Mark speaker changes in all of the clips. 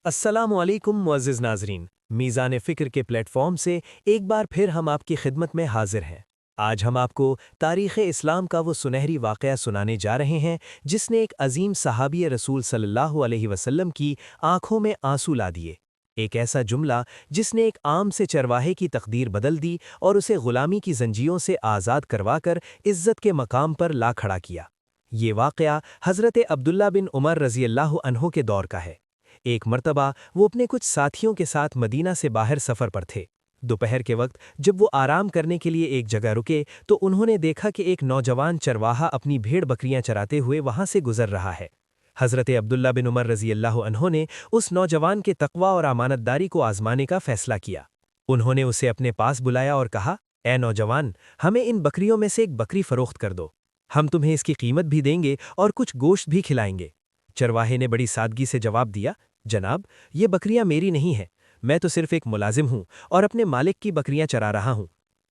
Speaker 1: अस्सलामुअलैकुम मुअज़्ज़िज़ नाज़रीन, मीज़ान फ़िक्र के प्लेटफ़ॉर्म से एक बार फिर हम आपकी खिदमत में हाज़िर हैं। आज हम आपको तारीख़ इस्लाम का वो सुनहरी वाक़या सुनाने जा रहे हैं जिसने एक अज़ीम सहाबी रसूल सल्लल्लाहु अलैहि वसल्लम की आँखों में आंसू ला दिए। एक ऐसा जुमला जिसने एक आम से चरवाहे की तकदीर बदल दी और उसे ग़ुलामी की ज़ंजीरों से आज़ाद करवाकर इज़्ज़त के मकाम पर ला खड़ा किया। ये वाक़या हज़रत अब्दुल्ला बिन उमर रज़ियल्लाहु अन्हु के दौर का है। एक मर्तबा वो अपने कुछ साथियों के साथ मदीना से बाहर सफ़र पर थे। दोपहर के वक्त जब वो आराम करने के लिए एक जगह रुके तो उन्होंने देखा कि एक नौजवान चरवाहा अपनी भेड़ बकरियां चराते हुए वहां से गुजर रहा है। हज़रत अब्दुल्ला बिन उमर रज़ियल्लाहु अन्हु ने उस नौजवान के तक़वा और अमानतदारी को आज़माने का फ़ैसला किया। उन्होंने उसे अपने पास बुलाया और कहा, ए नौजवान, हमें इन बकरियों में से एक बकरी फ़रोख्त कर दो। हम तुम्हें इसकी कीमत भी देंगे और कुछ गोश्त भी खिलाएंगे। चरवाहे ने बड़ी सादगी से जवाब दिया, जनाब, ये बकरियां मेरी नहीं हैं, मैं तो सिर्फ एक मुलाजिम हूं और अपने मालिक की बकरियां चरा रहा हूं।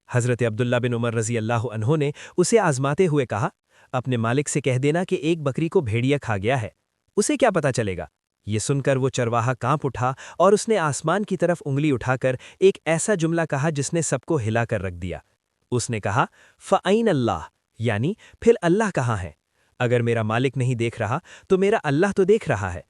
Speaker 1: हज़रत अब्दुल्ला बिन उमर रज़ियल्लाहु अन्हु ने उसे आजमाते हुए कहा, अपने मालिक से कह देना कि एक बकरी को भेड़िया खा गया है, उसे क्या पता चलेगा। ये सुनकर वो चरवाहा कांप उठा और उसने आसमान की तरफ उंगली उठाकर एक ऐसा जुमला कहा जिसने सबको हिला कर रख दिया। उसने कहा, फ़अैन अल्लाह, यानी फिर अल्लाह कहाँ है। अगर मेरा मालिक नहीं देख रहा तो मेरा अल्लाह तो देख रहा है।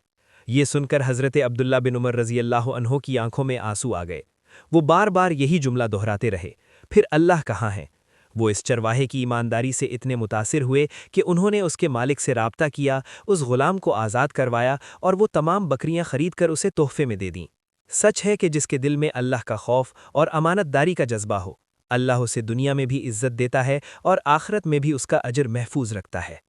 Speaker 1: ये सुनकर हज़रत अब्दुल्ला बिन उमर रज़ियल्लाहु अन्हु की आंखों में आंसू आ गए। वो बार बार यही जुमला दोहराते रहे, फिर अल्लाह कहाँ है। वो इस चरवाहे की ईमानदारी से इतने मुतासिर हुए कि उन्होंने उसके मालिक से राब्ता किया, उस ग़ुलाम को आज़ाद करवाया और वो तमाम बकरियां खरीद कर उसे तोहफ़े में दे दीं। सच है कि जिसके दिल में अल्लाह का खौफ और अमानतदारी का जज्बा हो, अल्लाह उसे दुनिया में भी इज़्ज़त देता है और आखिरत में भी उसका अजर महफूज रखता है।